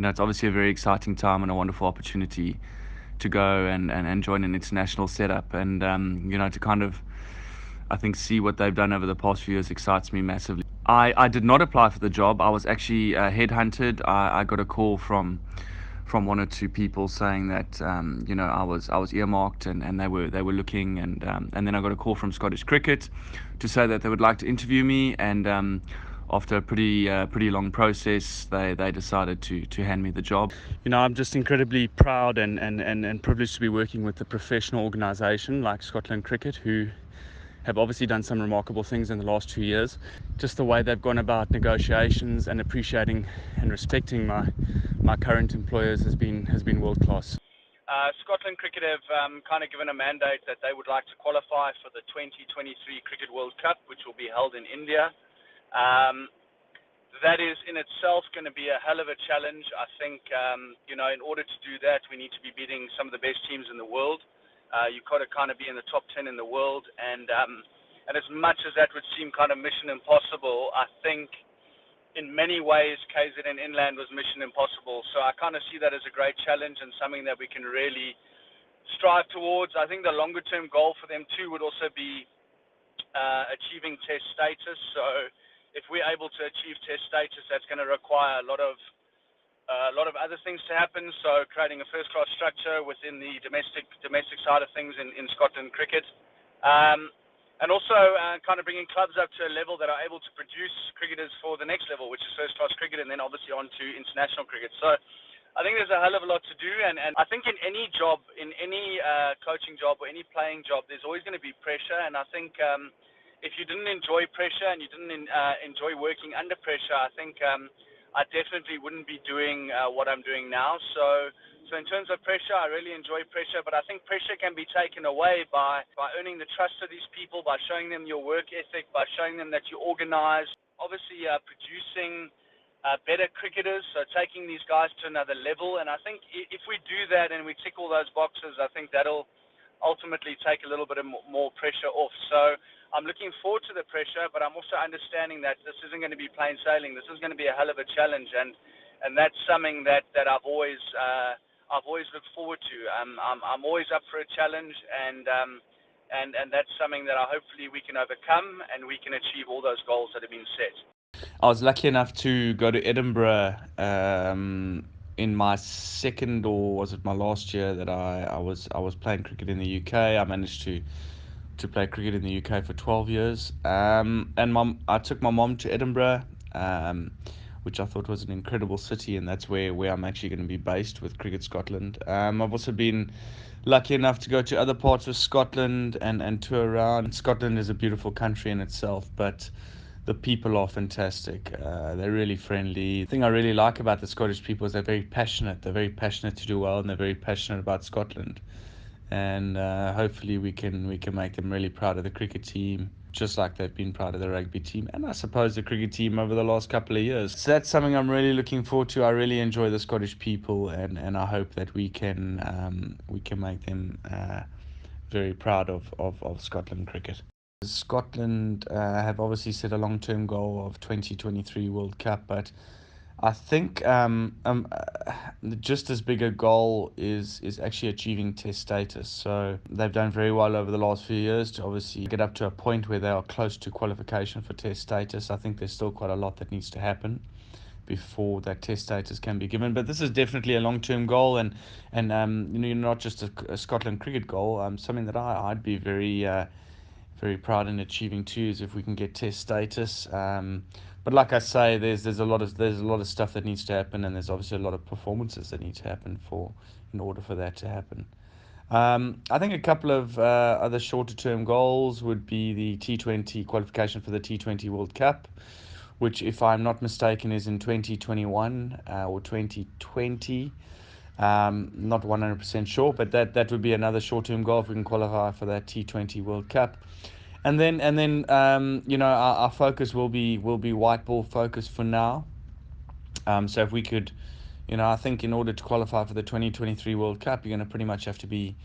it's obviously a very exciting time and a wonderful opportunity to go and join an international setup. And, to kind of, I think, see what they've done over the past few years excites me massively. I did not apply for the job. I was actually headhunted. I got a call from one or two people saying that I was earmarked, and they were looking, and then I got a call from Scottish Cricket to say that they would like to interview me, and after a pretty long process, they decided to hand me the job. I'm just incredibly proud and privileged to be working with a professional organisation like Scotland Cricket, who have obviously done some remarkable things in the last 2 years. Just the way they've gone about negotiations and appreciating and respecting my current employers has been world class. Scotland Cricket have kind of given a mandate that they would like to qualify for the 2023 Cricket World Cup, which will be held in India. That is in itself going to be a hell of a challenge. I think, in order to do that, we need to be beating some of the best teams in the world. You've got to kind of be in the top 10 in the world. And as much as that would seem kind of mission impossible, I think in many ways KZN Inland was mission impossible. So I kind of see that as a great challenge and something that we can really strive towards. I think the longer term goal for them too would also be achieving test status. So if we're able to achieve test status, that's going to require a lot of other things to happen. So creating a first-class structure within the domestic side of things in Scotland cricket, and also kind of bringing clubs up to a level that are able to produce cricketers for the next level, which is first-class cricket, and then obviously on to international cricket. So I think there's a hell of a lot to do, and I think in any job, in any coaching job or any playing job, there's always going to be pressure, and I think if you didn't enjoy pressure and you didn't enjoy working under pressure, I think I definitely wouldn't be doing what I'm doing now. So in terms of pressure, I really enjoy pressure, but I think pressure can be taken away by earning the trust of these people, by showing them your work ethic, by showing them that you're organized, obviously producing better cricketers, so taking these guys to another level. And I think if we do that and we tick all those boxes, I think that'll ultimately take a little bit of more pressure off. So I'm looking forward to the pressure, but I'm also understanding that this isn't going to be plain sailing. This is going to be a hell of a challenge, and that's something that I've always looked forward to. I'm always up for a challenge, and that's something that hopefully we can overcome and we can achieve all those goals that have been set. I was lucky enough to go to Edinburgh in my second, or was it my last year that I was playing cricket in the UK. I managed to play cricket in the UK for 12 years. And I took my mom to Edinburgh, which I thought was an incredible city, and that's where I'm actually going to be based with Cricket Scotland. I've also been lucky enough to go to other parts of Scotland and tour around. Scotland is a beautiful country in itself, but the people are fantastic. They're really friendly. The thing I really like about the Scottish people is they're very passionate. They're very passionate to do well, and they're very passionate about Scotland. And hopefully we can make them really proud of the cricket team, just like they've been proud of the rugby team, and I suppose the cricket team over the last couple of years. So that's something I'm really looking forward to. I really enjoy the Scottish people, and I hope that we can make them very proud of Scotland cricket. Scotland have obviously set a long-term goal of 2023 World Cup, but I think just as big a goal is actually achieving test status. So they've done very well over the last few years to obviously get up to a point where they are close to qualification for test status. I think there's still quite a lot that needs to happen before that test status can be given. But this is definitely a long-term goal, and not just a Scotland cricket goal. Something that I'd be very proud in achieving too is if we can get test status. But like I say, there's a lot of stuff that needs to happen, and there's obviously a lot of performances that need to happen in order for that to happen. I think a couple of other shorter term goals would be the T20 qualification for the T20 World Cup, which, if I'm not mistaken, is in 2021 or 2020. Not 100% sure, but that would be another short-term goal if we can qualify for that T20 World Cup. And then our focus will be white ball focus for now. So if we could, I think in order to qualify for the 2023 World Cup, you're going to pretty much have to be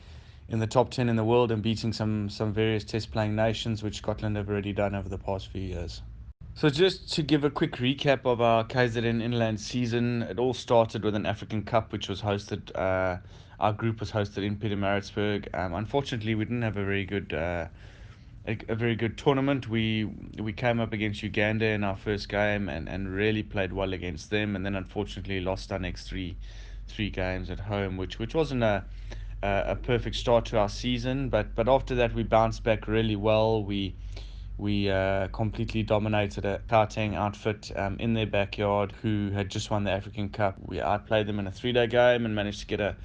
in the top 10 in the world and beating some various test playing nations, which Scotland have already done over the past few years. So just to give a quick recap of our KZN Inland season, it all started with an African Cup, which was hosted. Our group was hosted in Pietermaritzburg. Unfortunately, we didn't have a very good a very good tournament. We came up against Uganda in our first game and really played well against them, and then unfortunately lost our next three games at home, which wasn't a perfect start to our season. But after that, we bounced back really well. We completely dominated a Gauteng outfit in their backyard who had just won the African Cup. We outplayed them in a 3-day game and managed to get a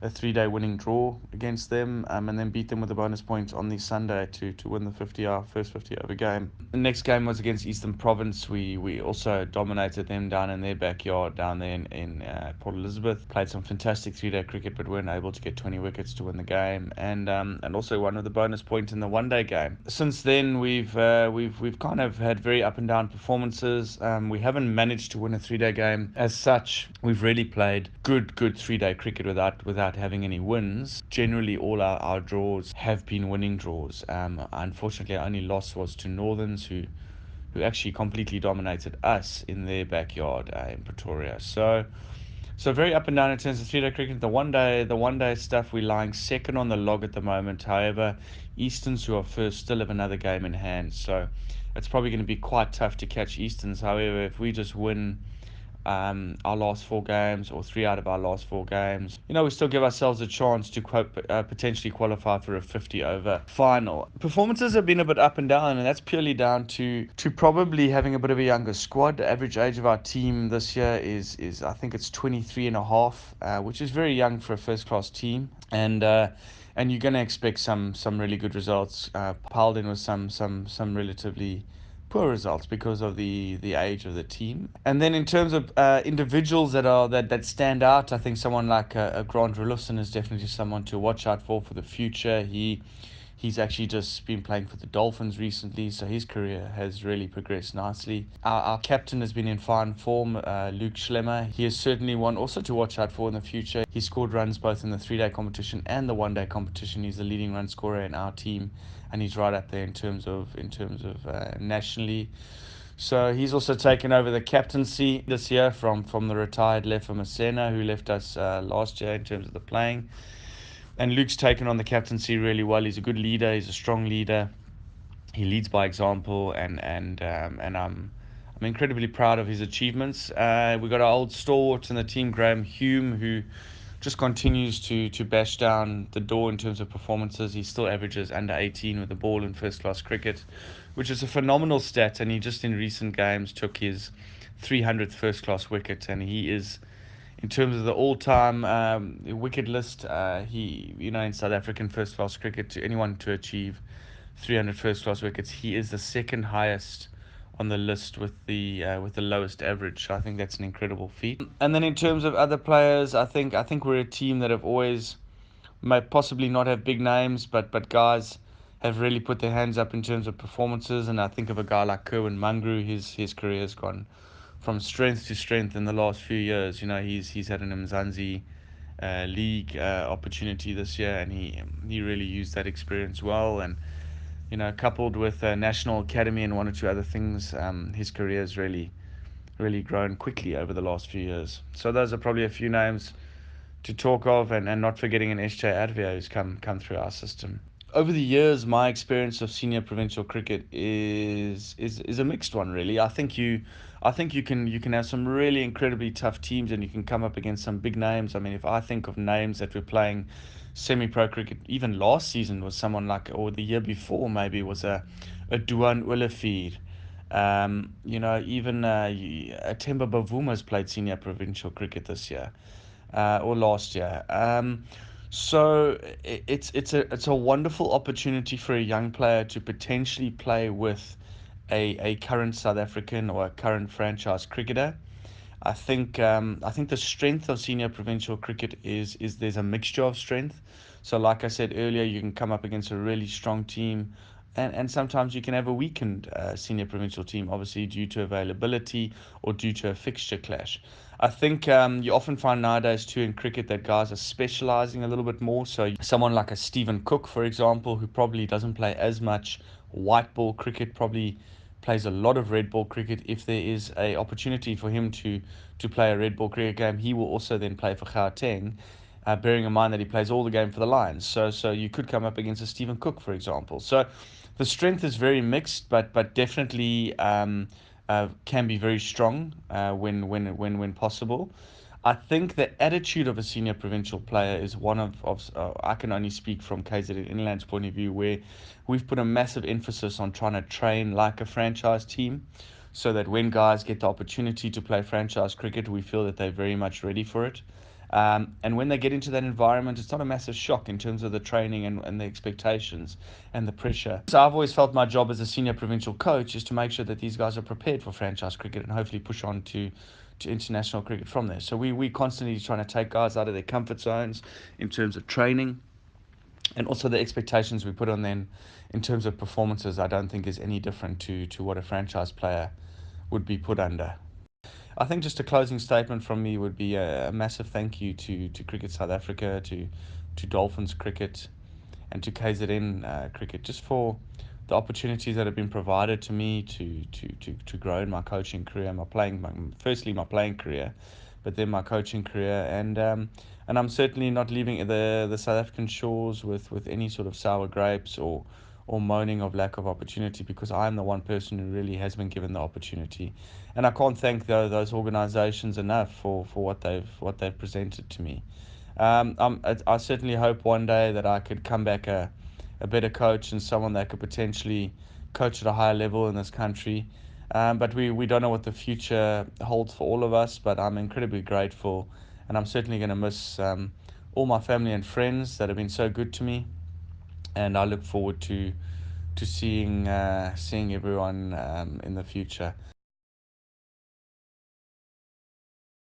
3-day winning draw against them, and then beat them with a bonus point on the Sunday to win the 50-hour first 50 over game. The next game was against Eastern Province. We also dominated them down in their backyard down there in Port Elizabeth. Played some fantastic 3-day cricket, but weren't able to get 20 wickets to win the game, and also won with a bonus point in the 1-day game. Since then, we've kind of had very up and down performances. We haven't managed to win a 3-day game as such. We've really played good 3-day cricket without having any wins. Generally, all our draws have been winning draws. Unfortunately, our only loss was to Northerns, who actually completely dominated us in their backyard in Pretoria. So very up and down in terms of 3-day cricket. The one day stuff, we're lying second on the log at the moment. However, Easterns, who are first, still have another game in hand. So it's probably going to be quite tough to catch Easterns. However, if we just win our last 4 games, or 3 out of our last 4 games, we still give ourselves a chance to potentially qualify for a 50 over final. Performances have been a bit up and down, and that's purely down to probably having a bit of a younger squad. The average age of our team this year is I think it's 23 and a half, which is very young for a first class team. And you're going to expect some really good results, piled in with some relatively poor results because of the age of the team. And then in terms of individuals that stand out, I think someone like a Grant Rulofsson is definitely someone to watch out for the future. He's actually just been playing for the Dolphins recently, so his career has really progressed nicely. Our captain has been in fine form, Luke Schlemmer. He is certainly one also to watch out for in the future. He scored runs both in the 3-day competition and the 1-day competition. He's the leading run scorer in our team, and he's right up there in terms of nationally. So he's also taken over the captaincy this year from the retired Lefa Masena, who left us last year in terms of the playing. And Luke's taken on the captaincy really well. He's a good leader. He's a strong leader. He leads by example, and I'm incredibly proud of his achievements. We got our old stalwart in the team, Graham Hume, who just continues to bash down the door in terms of performances. He still averages under 18 with the ball in first class cricket, which is a phenomenal stat. And he just in recent games took his 300th first class wicket, and he is, in terms of the all-time wicket list, he in South African first-class cricket, to anyone to achieve 300 first-class wickets, he is the second highest on the list with the lowest average. So I think that's an incredible feat. And then in terms of other players, I think we're a team that have always may possibly not have big names, but guys have really put their hands up in terms of performances. And I think of a guy like Kerwin Mangru. His career has gone from strength to strength in the last few years. He's had an Mzansi league opportunity this year, and he really used that experience well. And coupled with National Academy and one or two other things, his career has really grown quickly over the last few years. So those are probably a few names to talk of, and not forgetting an SJ Advia who's come through our system. Over the years, my experience of senior provincial cricket is a mixed one, really. I think you can have some really incredibly tough teams, and you can come up against some big names. I mean, if I think of names that were playing semi-pro cricket even last season, was someone like, or the year before maybe, was a Duan Ulafir. Even Temba Bavuma's played senior provincial cricket this year, or last year. So it's a wonderful opportunity for a young player to potentially play with a current South African or a current franchise cricketer. I think the strength of senior provincial cricket is there's a mixture of strength. So like I said earlier, you can come up against a really strong team, and sometimes you can have a weakened senior provincial team, obviously due to availability or due to a fixture clash. I think you often find nowadays too in cricket that guys are specializing a little bit more. So someone like a Stephen Cook, for example, who probably doesn't play as much white ball cricket, probably plays a lot of red ball cricket. If there is a opportunity for him to play a red ball cricket game, he will also then play for Gauteng, bearing in mind that he plays all the game for the Lions. So you could come up against a Stephen Cook, for example. So the strength is very mixed, but definitely can be very strong when possible. I think the attitude of a senior provincial player is one of I can only speak from KZN Inland's point of view, where we've put a massive emphasis on trying to train like a franchise team, so that when guys get the opportunity to play franchise cricket, we feel that they're very much ready for it. And when they get into that environment, it's not a massive shock in terms of the training and the expectations and the pressure. So I've always felt my job as a senior provincial coach is to make sure that these guys are prepared for franchise cricket and hopefully push on to international cricket from there. So we constantly trying to take guys out of their comfort zones in terms of training, and also the expectations we put on them in terms of performances. I don't think is any different to what a franchise player would be put under. I think just a closing statement from me would be a massive thank you to Cricket South Africa, to Dolphins Cricket, and to KZN Cricket, just for the opportunities that have been provided to me to grow in my coaching career, firstly my playing career, but then my coaching career, and I'm certainly not leaving the South African shores with any sort of sour grapes or moaning of lack of opportunity, because I'm the one person who really has been given the opportunity, and I can't thank those organisations enough for what they've presented to me. I certainly hope one day that I could come back a better coach and someone that could potentially coach at a higher level in this country. But we don't know what the future holds for all of us, but I'm incredibly grateful, and I'm certainly going to miss all my family and friends that have been so good to me, and I look forward to seeing everyone in the future.